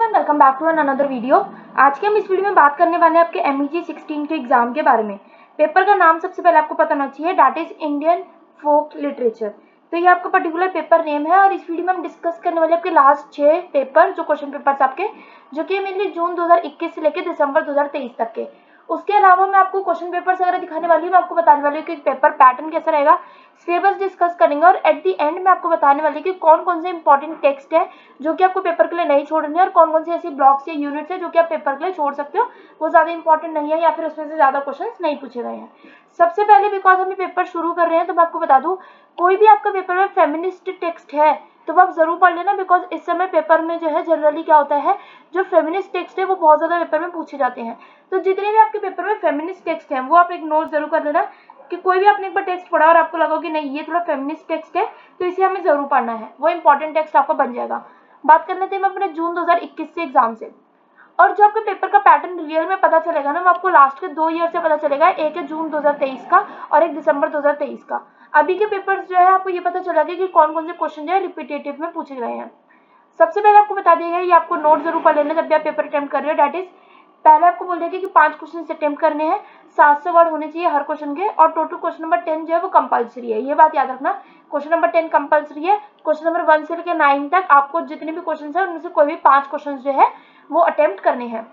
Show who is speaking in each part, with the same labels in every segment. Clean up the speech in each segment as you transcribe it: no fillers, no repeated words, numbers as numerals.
Speaker 1: Everyone, welcome back to another video. आज के हम इस वीडियो में बात करने वाले हैं आपके MEG 16 के एग्जाम के बारे में। पेपर का नाम सबसे पहले आपको पता होना चाहिए, that is Indian folk literature. तो ये आपका पर्टिकुलर पेपर नेम है और इस वीडियो में हम डिस्कस करने वाले आपके लास्ट 6 पेपर, जो क्वेश्चन पेपर्स आपके, जो कि मेनली जून 2021 से लेकर दिसंबर 2023 तक के। उसके अलावा मैं आपको क्वेश्चन पेपर्स वगैरह दिखाने वाली हूँ, मैं आपको बताने वाली हूँ कि पेपर पैटर्न कैसा रहेगा, सिलेबस डिस्कस करेंगे और एट द एंड मैं आपको बताने वाली हूँ कि कौन कौन से इंपॉर्टेंट टेक्स्ट है जो कि आपको पेपर के लिए नहीं छोड़ने और कौन कौन से ऐसे ब्लॉक्स या यूनिट्स है जो कि आप पेपर के लिए छोड़ सकते हो, वो ज़्यादा इंपॉर्टेंट नहीं है या फिर उसमें से ज़्यादा क्वेश्चन नहीं पूछे गए हैं। सबसे पहले बिकॉज हम पेपर शुरू कर रहे हैं तो मैं आपको बता दूँ, कोई भी आपका पेपर में फेमिनिस्ट टेक्स्ट है तो आप जरूर पढ़ लेना, बिकॉज इस समय पेपर में जो है जनरली क्या होता है, जो फेमिनिस्ट टेक्स्ट है वो बहुत ज़्यादा पेपर में पूछे जाते हैं। तो जितने भी आपके पेपर में फेमिनिस्ट टेक्स्ट हैं वो आप एक नोट जरूर कर लेना कि कोई भी आपने एक बार टेक्स्ट पढ़ा और आपको लगा कि नहीं ये थोड़ा फेमिनिस्ट टेक्स्ट है तो इसे हमें जरूर पढ़ना है, वो इंपॉर्टेंट टेक्स्ट आपका बन जाएगा। बात कर लेते हैं अपने जून 2021 से एग्जाम से। और जो आपके पेपर का पैटर्न रियल में पता चलेगा ना, वो आपको लास्ट के 2 ईयर से पता चलेगा, एक है जून 2023 का और एक दिसंबर 2023 का। अभी के पेपर्स जो है आपको ये पता चलेगा कि कौन कौन से क्वेश्चन जो है रिपीटेटिव में पूछे गए हैं। सबसे पहले आपको बता दिया गया, ये आपको नोट जरूर कर लेना जब भी आप पेपर अटेम्प्ट कर रहे हो। डेट इज, पहले आपको बोल दिया कि 5 क्वेश्चन अटेम्प्ट करने हैं, 700 वर्ड होने चाहिए हर क्वेश्चन के, और टोटल क्वेश्चन नंबर 10 जो है वो कंपलसरी है, ये बात याद रखना। क्वेश्चन नंबर 10 कंपलसरी है। क्वेश्चन नंबर 1 से लेकर 9 तक आपको जितने भी क्वेश्चन है उनमें से कोई भी 5 क्वेश्चन जो है वो अटेम्प्ट करने हैं।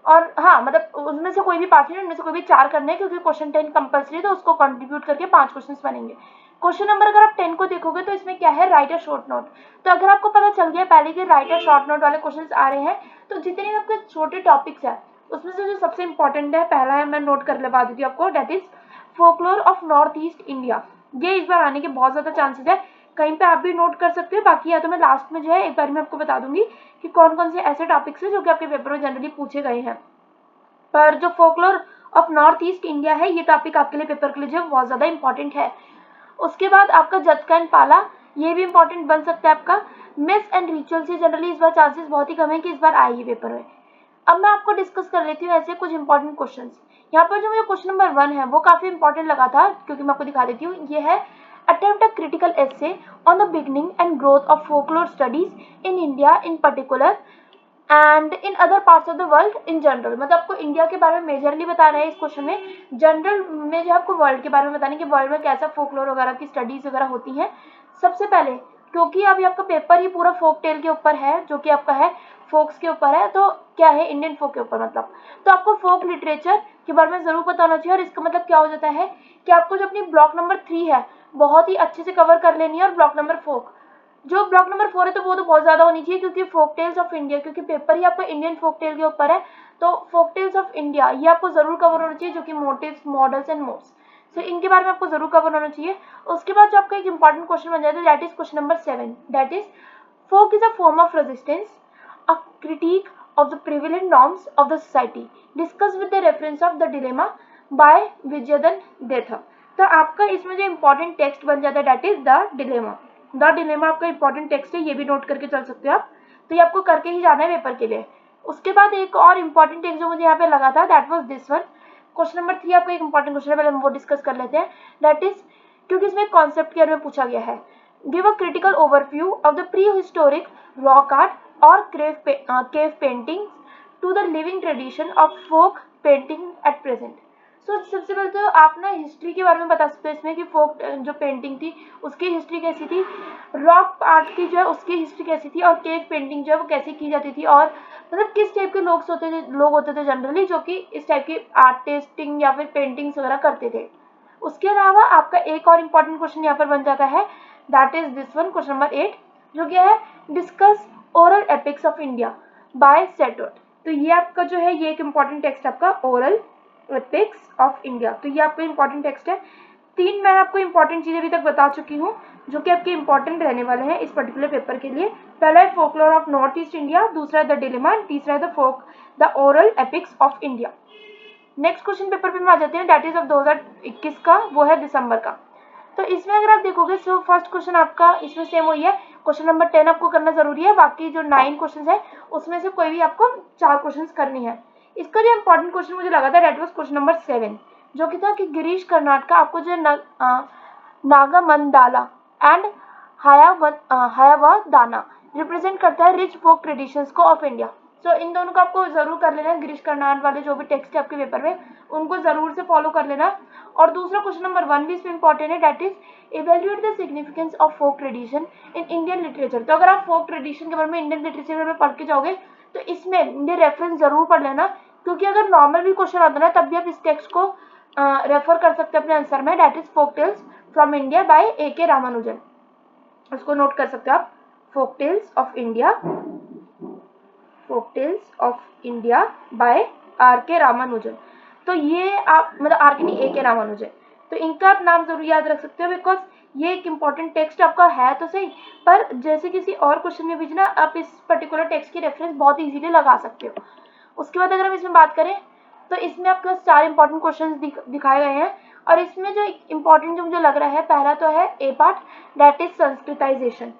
Speaker 1: और हाँ, मतलब उसमें से कोई भी 5 नहीं, उनमें से कोई भी 4 करने हैं, क्योंकि क्वेश्चन 10 कंपलसरी है तो उसको कंट्रीब्यूट करके 5 क्वेश्चन बनेंगे। क्वेश्चन नंबर अगर आप 10 को देखोगे तो इसमें क्या है, राइट अ शॉर्ट नोट। तो अगर आपको पता चल गया पहले कि राइट अ शॉर्ट नोट वाले क्वेश्चन आ रहे हैं, तो जितने भी आपके छोटे टॉपिक्स हैं उसमें से जो सबसे इंपॉर्टेंट है, पहला है, मैं नोट कर लगा देती हूँ आपको, that is folklore of North East India. ये इस बार आने के बहुत ज्यादा चांसेस है, कहीं पे आप भी नोट कर सकते हो, बाकी या तो मैं लास्ट में जो है एक बार मैं आपको बता दूंगी कि कौन कौन से ऐसे टॉपिक्स है जो कि आपके पेपर में जनरली पूछे गए हैं। पर जो folklore of North East India है, ये टॉपिक आपके लिए पेपर के लिए जो बहुत ज्यादा इंपॉर्टेंट है। उसके बाद आपका जटका एंड पाला, ये भी इंपॉर्टेंट बन सकता है आपका। मिस एंड रिचुअल से जनरली इस बार चांसेस बहुत ही कम है कि इस बार आएगी पेपर में। अब मैं आपको डिस्कस कर लेती हूँ ऐसे कुछ इंपॉर्टेंट क्वेश्चंस। यहाँ पर जो मुझे क्वेश्चन नंबर 1 है वो काफी इंपॉर्टेंट लगा था, क्योंकि मैं आपको दिखा देती हूँ। ये है, attempt a critical essay on the beginning and growth of folklore studies in India in particular and in other parts of the world in general. मतलब आपको इंडिया के बारे में मेजरली बता रहे हैं इस क्वेश्चन में, जनरल में जो आपको वर्ल्ड के बारे में बताने कि वर्ल्ड में कैसा फोकलोर वगैरह की स्टडीज वगैरह होती हैं। सबसे पहले, क्योंकि अभी आपका पेपर ही पूरा फोक टेल के ऊपर है, जो कि आपका है फोक्स के ऊपर है, तो क्या है, इंडियन फोक के ऊपर, मतलब तो आपको फोक लिटरेचर के बारे में जरूर पता होना चाहिए। और इसका मतलब क्या हो जाता है कि आपको जो अपनी ब्लॉक नंबर 3 है बहुत ही अच्छे से कवर कर लेनी है, और ब्लॉक नंबर 4, जो ब्लॉक नंबर 4 है तो वो तो बहुत ज्यादा होनी चाहिए, क्योंकि फोक टेल्स ऑफ इंडिया, क्योंकि पेपर ही आपका इंडियन फोक टेल के ऊपर है, तो फोक टेल्स ऑफ इंडिया ये आपको जरूर कवर होना चाहिए, जो कि मोटिव्स, मॉडल्स एंड मोड्स, तो इनके बारे में आपको जरूर कवर होना चाहिए। उसके बाद जो आपका एक इंपॉर्टेंट क्वेश्चन बन जाता है, that is question number 7, that is folk is a form of resistance, a critic of the prevalent norms of the society, discuss with the reference of the dilemma by Vijaydan Detha. तो आपका इसमें जो important text बन जाता है, that is the dilemma. The dilemma आपका important text है, ये भी नोट करके चल सकते हो आप, तो ये आपको करके ही जाना है पेपर के लिए। उसके बाद एक और इंपॉर्टेंट टेक्स्ट जो मुझे यहाँ पे लगा था, that was this one. Question number 3 आपका एक इंपॉर्टेंट क्वेश्चन है, पहले हम वो डिस्कस कर लेते हैं। दैट इज, क्योंकि इसमें कॉन्सेप्ट के बारे में पूछा गया है, give a critical overview of the pre historic rock art और cave painting to the living tradition of folk painting at present. So सबसे पहले तो आप ना हिस्ट्री के बारे में बता सकते हो इसमें कि फोक जो पेंटिंग थी उसकी हिस्ट्री कैसी थी, रॉक आर्ट की जो है उसकी हिस्ट्री कैसी थी, और केव पेंटिंग जो है वो कैसे की जाती थी, और मतलब किस टाइप के लोग होते थे जनरली जो कि इस टाइप की आर्टिस्टिंग या फिर पेंटिंग्स वगैरह करते थे। उसके अलावा आपका एक और इम्पॉर्टेंट क्वेश्चन यहाँ पर बन जाता है, that is this one, question number 8, जो क्या है, discuss oral epics of India by Setworth. तो ये आपका जो है, ये एक इम्पॉर्टेंट टेक्स्ट आपका, ओरल एपिक्स ऑफ इंडिया, तो ये आपका इम्पॉर्टेंट टेक्स्ट है। 3 मैं आपको इम्पॉर्टेंट चीजें अभी तक बता चुकी हूँ जो कि आपके इम्पॉर्टेंट रहने वाले हैं इस पर्टिकुलर पेपर के लिए। पहला है folklore of North East India, दूसरा है द डिलेमा, तीसरा है the oral epics of India. Next question paper पे में आ जाते हैं, दैट इज ऑफ 2021 का, वो है दिसंबर का। तो इसमें अगर आप देखोगे, सो फर्स्ट क्वेश्चन आपका इसमें सेम वही है, क्वेश्चन नंबर 10 आपको करना जरूरी है, बाकी जो 9 क्वेश्चन है उसमें से कोई भी आपको 4 क्वेश्चन करनी है। इसका जो इंपॉर्टेंट क्वेश्चन मुझे लगा था, दैट वाज क्वेश्चन नंबर 7, जो कि था कि गिरीश कर्नाटका आपको जो नागामंडाला एंड हयावदाना रिप्रेजेंट करता है रिच फोक ट्रेडिशंस को ऑफ इंडिया। सो इन दोनों को आपको जरूर कर लेना है, गिरीश कर्नाड वाले जो भी टेक्स्ट है आपके पेपर में उनको जरूर से फॉलो कर लेना। और दूसरा क्वेश्चन नंबर 1 भी इसमें इंपॉर्टेंट है, that is evaluate the significance of folk tradition in Indian literature. तो अगर आप फोक ट्रेडिशन के बारे में इंडियन लिटरेचर में पढ़ के जाओगे तो इसमें ये रेफरेंस जरूर पढ़ लेना, क्योंकि अगर नॉर्मल भी क्वेश्चन आता है तब भी आप इस टेक्स्ट को रेफर कर सकते हैं अपने आंसर में, that is folk tales from India by A K. Ramanujan. उसको नोट कर सकते हो आप, folk tales of India, folk tales of India by R K. Ramanujan. तो ये आप मतलब आर.के. नहीं, ए.के. रामानुजन, तो इनका आप नाम जरूर याद रख सकते हो, बिकॉज ये एक इम्पॉर्टेंट टेक्स्ट आपका है तो सही, पर जैसे किसी और क्वेश्चन में भी ना आप इस पर्टिकुलर टेक्स्ट की रेफरेंस बहुत इजीली लगा सकते हो। उसके बाद अगर हम इसमें बात करें तो इसमें आपके 4 इंपॉर्टेंट क्वेश्चन दिखाए गए हैं, और इसमें जो इम्पॉर्टेंट जो मुझे लग रहा है पहला तो है ए पार्ट, दैट इज संस्कृताइजेशन,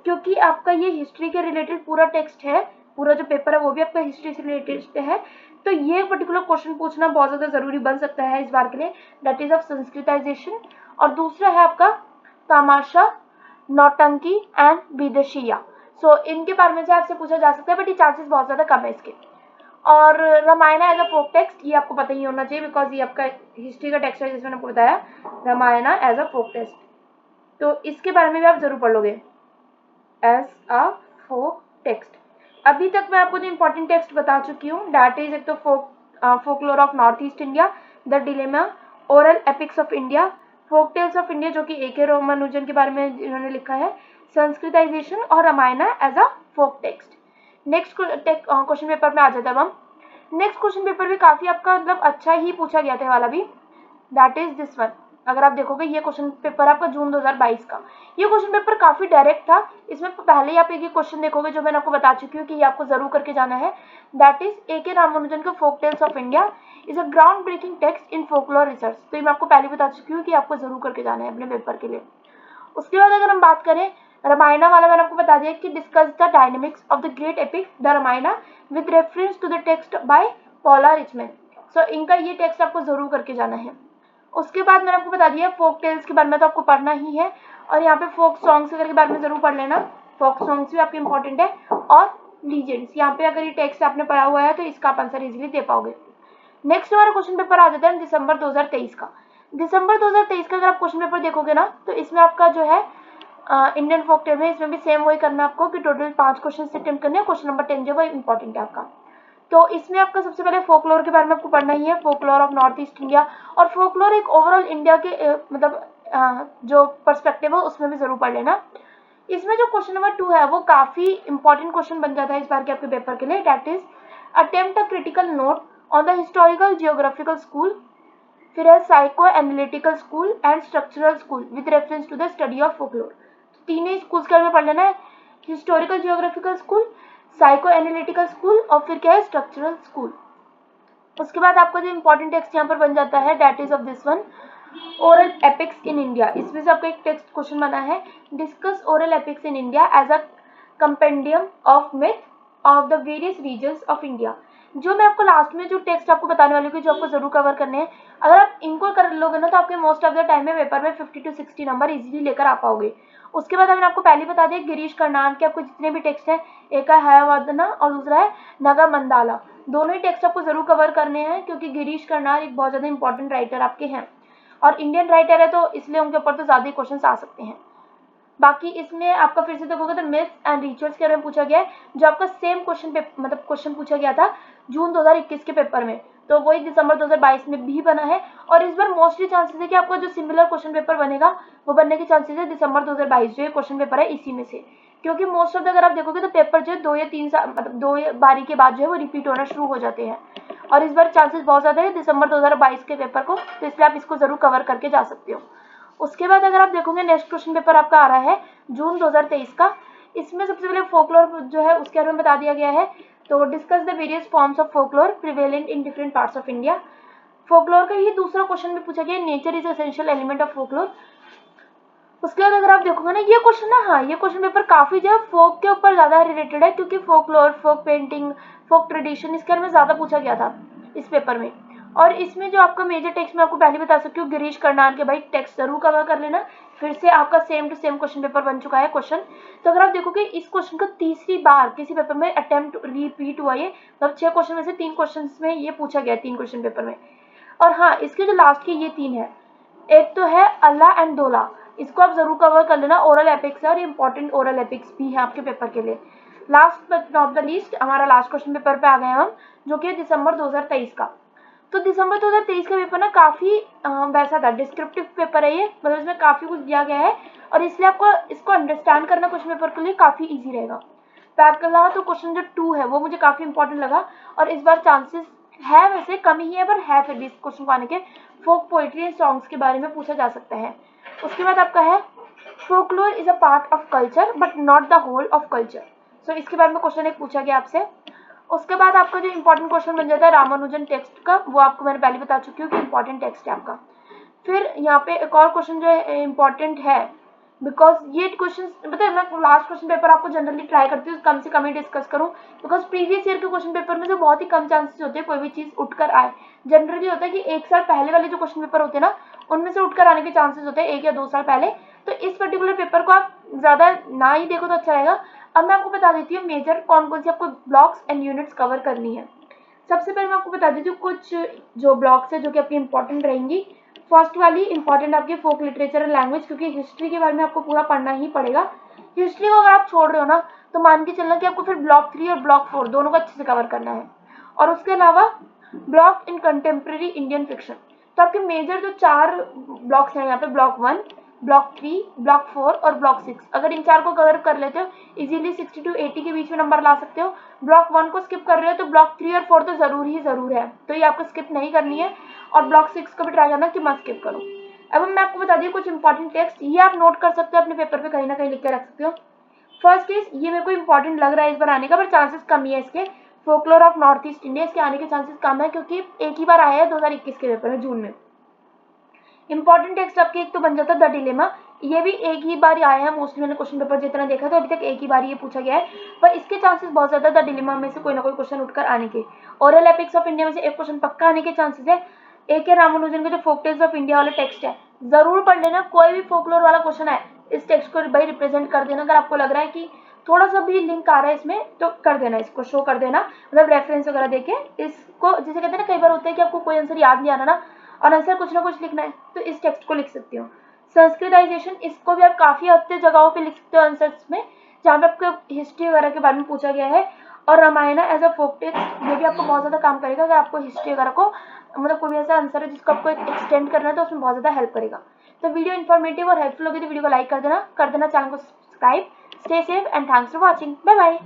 Speaker 1: क्योंकि आपका ये हिस्ट्री के रिलेटेड पूरा टेक्स्ट है, पूरा जो पेपर है वो भी आपका हिस्ट्री से रिलेटेड है, तो ये पर्टिकुलर क्वेश्चन पूछना बहुत ज्यादा जरूरी बन सकता है इस बार के लिए, दैट इज ऑफ संस्कृताइजेशन। और दूसरा है आपका तमाशा, नौटंकी एंड विदेशिया। सो इनके बारे में से आपसे पूछा जा सकता है, बट ये चांसेस बहुत ज्यादा कम है इसके। और Ramayana as a folk text, ये आपको पता ही होना चाहिए बिकॉज ये आपका हिस्ट्री का टेक्स्ट है जिसमें आपको बताया, Ramayana as a folk text, तो इसके बारे में भी आप जरूर पढ़ लोगे एज अ फोक टेक्स्ट। अभी तक मैं आपको जो इंपॉर्टेंट टेक्स्ट बता चुकी हूँ, दैट इज एक तो folklore of North East India, the dilemma, oral epics of India, folk tales of India जो कि ए.के. रामानुजन के बारे में इन्होंने लिखा है, संस्कृताइजेशन और Ramayana as a folk text. Next question paper में आ जाते हैं हम। नेक्स्ट क्वेश्चन पेपर भी काफी आपका मतलब अच्छा ही पूछा गया था वाला भी, दैट इज दिस वन। अगर आप देखोगे ये क्वेश्चन पेपर आपका जून 2022 का, ये क्वेश्चन पेपर काफी डायरेक्ट था, इसमें पहले ही आप एक ही क्वेश्चन देखोगे जो मैंने आपको बता चुकी हूँ कि ये आपको जरूर करके जाना है, दैट इज ए.के. रामानुजन का folk tales of India is a ground breaking text in folklore research. तो ये मैं आपको पहले बता चुकी हूँ कि आपको जरूर करके जाना है अपने पेपर के लिए। उसके बाद अगर हम बात करें रामायणा वाला, मैंने आपको बता दिया कि discuss the dynamics of the great epic the Ramayana with reference to the text by Paula Richman. So इनका ये टेक्स्ट आपको जरूर करके जाना है। उसके बाद मैंने आपको बता दिया फोक टेल्स के बारे में तो आपको पढ़ना ही है, और यहाँ पे फोक सॉन्ग्स वगैरह के बारे में जरूर पढ़ लेना, फोक सॉन्ग्स भी आपके इंपॉर्टेंट है, और लीजेंड्स, यहाँ पे अगर ये टेक्स्ट आपने पढ़ा हुआ है तो इसका आप आंसर इजीली दे पाओगे। नेक्स्ट हमारा क्वेश्चन पेपर आ जाता है दिसंबर 2023 का। दिसंबर 2023 का अगर आप क्वेश्चन पेपर देखोगे ना तो इसमें आपका जो है इंडियन फोक टेल में इसमें भी सेम वही करना है आपको कि टोटल 5 क्वेश्चन अटेम्प्ट करने हैं, क्वेश्चन नंबर 10 जो है इंपॉर्टेंट है आपका। तो इसमें आपका सबसे पहले फोकलोर के बारे में आपको पढ़ना ही है, folklore of North East India, और फोकलोर एक ओवरऑल इंडिया के मतलब जो पर्सपेक्टिव है उसमें भी जरूर पढ़ लेना। इसमें जो क्वेश्चन नंबर 2 है वो काफी इंपॉर्टेंट क्वेश्चन बन जाता है इस बार के आपके पेपर के लिए, that is attempt a critical note on the historical geographical school, फिर है psycho analytical school and structural school with reference to the study of folklore. तीन ही स्कूल्स के बारे में पढ़ लेना है, historical geographical school, psycho analytical school, और फिर क्या है स्ट्रक्चरल स्कूल। उसके बाद आपका जो इंपॉर्टेंट टेक्स्ट यहाँ पर बन जाता है that is of this one, oral epics in India. इसमें से आपका एक टेक्स्ट क्वेश्चन बना है, discuss oral epics in India as a compendium of myth of the various regions of India. जो मैं आपको लास्ट में जो टेक्स्ट आपको बताने वाली हूँ जो आपको जरूर कवर करने हैं, अगर आप इनको कर लोगे ना तो आपके मोस्ट ऑफ द टाइम में पेपर में 50 to 60 नंबर इजीली लेकर आ पाओगे। उसके बाद मैंने आपको पहले बता दिया गिरीश कर्नाड के आपको जितने भी टेक्स्ट हैं, एक है हयावदना और दूसरा है नगा मंडाला, दोनों ही टेक्स्ट आपको जरूर कवर करने हैं, क्योंकि गिरीश कर्नाड एक बहुत ज्यादा इंपॉर्टेंट राइटर आपके हैं और इंडियन राइटर है तो इसलिए उनके ऊपर तो ज्यादा ही क्वेश्चन आ सकते हैं। बाकी इसमें आपका फिर से देखोगे तो मिथ्स एंड रिचुअल्स के बारे में पूछा गया है, जो आपका सेम क्वेश्चन पूछा गया था जून 2021 के पेपर में, तो वही दिसंबर 2022 में भी बना है, और इस बार मोस्टली चांसेस है कि आपका जो सिमिलर क्वेश्चन पेपर बनेगा वो बनने के चांसेस है दिसंबर 2022 जो ये क्वेश्चन पेपर है इसी में से, क्योंकि मोस्ट ऑफ द अगर आप देखोगे तो पेपर जो है 2 या 3 साल मतलब 2 बारी के बाद जो है वो रिपीट होना शुरू हो जाते हैं, और इस बार चांसेस बहुत ज्यादा है दिसंबर 2022 के पेपर को, तो इसलिए आप इसको जरूर कवर करके जा सकते हो। उसके बाद अगर आप देखोगे नेक्स्ट क्वेश्चन पेपर आपका आ रहा है जून 2023 का, इसमें सबसे पहले फोकलोर जो है उसके बारे में बता दिया गया है, तो discuss the various forms of folklore prevalent in different parts of India. Folklore का ही दूसरा क्वेश्चन भी पूछा गया, nature is essential element of folklore. उसके बाद अगर आप देखोगे ना ये क्वेश्चन ना, हाँ ये क्वेश्चन पेपर काफी जो है फोक के ऊपर ज्यादा रिलेटेड है, क्योंकि फोकलोर, फोक पेंटिंग, फोक ट्रेडिशन इसके बारे में ज्यादा पूछा गया था इस पेपर में। और इसमें जो आपका मेजर टेक्स्ट मैं आपको पहले बता सकती हूँ, गिरीश कर्नाड के भाई टेक्स्ट जरूर कवर कर लेना। फिर से आपका same to same question paper बन चुका है क्वेश्चन। तो अगर आप देखोगे इस क्वेश्चन को तीसरी बार किसी पेपर में अटेम्प्ट रिपीट हुआ है, मतलब 6 क्वेश्चन में से 3 क्वेश्चन में ये पूछा गया 3 क्वेश्चन पेपर में। और हाँ, इसके जो लास्ट के ये 3 है, एक तो है अल्लाह एंड दोला, इसको आप जरूर कवर कर लेना, ओरल एपिक्स है और इंपॉर्टेंट ओरल एपिक्स भी है आपके पेपर के लिए। Last but not the least हमारा लास्ट क्वेश्चन पेपर पे आ गए हम, जो कि दिसंबर 2023 का। तो दिसंबर 2023 का पेपर ना काफी वैसा था, डिस्क्रिप्टिव पेपर है ये, मतलब इसमें काफी कुछ दिया गया है और इसलिए आपको इसको अंडरस्टैंड करना क्वेश्चन पेपर के लिए काफी इजी रहेगा। पहला तो क्वेश्चन जो 2 है वो मुझे काफी इंपॉर्टेंट लगा और इस बार चांसेस है, वैसे कम ही है पर है फिर भी इस क्वेश्चन को आने के। फोक पोइट्री एंड सॉन्ग्स के बारे में पूछा जा सकता है। उसके बाद आपका है folklore is a part of culture but not the whole of culture. So इसके बारे में क्वेश्चन एक पूछा गया आपसे। उसके बाद आपका जो इंपॉर्टेंट क्वेश्चन बन जाता है रामानुजन टेक्स्ट का, वो आपको मैंने पहले बता चुकी हूँ कि इंपॉर्टेंट टेक्स्ट है आपका। फिर यहाँ पे एक और क्वेश्चन जो इम्पोर्टेंट है, बिकॉज ये क्वेश्चन मतलब मैं लास्ट क्वेश्चन पेपर आपको जनरली ट्राई करती हूँ कम से कम ही डिस्कस करूँ, बिकॉज प्रीवियस ईयर के क्वेश्चन पेपर में जो बहुत ही कम चांसेस होते हैं कोई भी चीज उठकर आए। जनरली होता है कि 1 साल पहले वाले जो क्वेश्चन पेपर होते हैं ना, उनमें से उठकर आने के चांसेस होते हैं 1 या 2 साल पहले। तो इस पर्टिकुलर पेपर को आप ज्यादा ना ही देखो तो अच्छा रहेगा। अब मैं आपको बता देती हूँ मेजर कौन कौन सी आपको ब्लॉक्स एंड यूनिट्स कवर करनी है। सबसे पहले मैं आपको बता देती हूँ कुछ जो ब्लॉक्स है जो कि आपकी इंपॉर्टेंट रहेंगी। फर्स्ट वाली इंपॉर्टेंट आपकी फोक लिटरेचर एंड लैंग्वेज, क्योंकि हिस्ट्री के बारे में आपको पूरा पढ़ना ही पड़ेगा। हिस्ट्री को अगर आप छोड़ रहे हो ना, तो मान के चलना कि आपको फिर ब्लॉक 3 और ब्लॉक 4 दोनों को अच्छे से कवर करना है। और उसके अलावा block in contemporary Indian fiction. तो आपके मेजर जो 4 ब्लॉक्स हैं यहाँ पे, ब्लॉक 1, ब्लॉक 3, ब्लॉक 4 और ब्लॉक 6, अगर इन 4 को कवर कर लेते हो इजीली 60 to 80 के बीच में नंबर ला सकते हो। ब्लॉक 1 को स्किप कर रहे हो तो ब्लॉक 3 और 4 तो जरूर ही जरूर है, तो ये आपको स्किप नहीं करनी है। और ब्लॉक 6 को भी ट्राई करना कि मत स्किप करो। अब मैं आपको बता दी कुछ इंपॉर्टेंट टेक्स्ट, ये आप नोट कर सकते हो अपने पेपर पे कहीं ना कहीं लिख के रख सकते हो। फर्स्ट इज, ये मेरे को इंपॉर्टेंट लग रहा है इस बार आने का, पर चांसेस कम ही है इसके। Folklore of North East India, इसके आने के चांसेस कम है क्योंकि एक ही बार आया है 2021 के पेपर में जून में। इंपॉर्टेंट टेक्स्ट आपके एक तो बन जाता है द डिलेमा, ये भी एक ही बार आया है मोस्टली, मैंने क्वेश्चन पेपर जितना देखा तो अभी तक एक ही बार ये पूछा गया है, पर इसके चांसेस बहुत ज्यादा द डिलेमा में से कोई ना कोई क्वेश्चन उठकर आने के। ओरल एपिक्स ऑफ इंडिया में से एक क्वेश्चन पक्का आने के चांसेस है। एक है रामानुजन का जो फोक टेल्स ऑफ इंडिया वाला टेक्स्ट है, जरूर पढ़ लेना, कोई भी फोकलोर वाला क्वेश्चन है इस टेक्स्ट को भाई रिप्रेजेंट कर देना। अगर आपको लग रहा है कि थोड़ा सा भी लिंक आ रहा है इसमें तो कर देना, इसको शो कर देना, मतलब रेफरेंस वगैरह देके इसको, जैसे कहते हैं ना कई बार होता है कि आपको कोई आंसर याद नहीं आ रहा ना और आंसर कुछ ना कुछ लिखना है, तो इस टेक्स्ट को लिख सकती हो। संस्कृताइजेशन, इसको भी आप काफी अच्छे जगहों पे लिख सकते हो आंसर्स में, जहाँ पे आपको हिस्ट्री वगैरह के बारे में पूछा गया है। और Ramayan as a folk text, ये भी आपको बहुत ज्यादा काम करेगा अगर आपको हिस्ट्री वगैरह को, मतलब कोई भी ऐसा आंसर है जिसको आपको एक्सटेंड करना है तो उसमें बहुत ज्यादा हेल्प करेगा। तो वीडियो इन्फॉर्मेटिव और हेल्पफुल होगी तो वीडियो को लाइक कर देना चैनल को subscribe. Stay safe and thanks for watching, bye bye.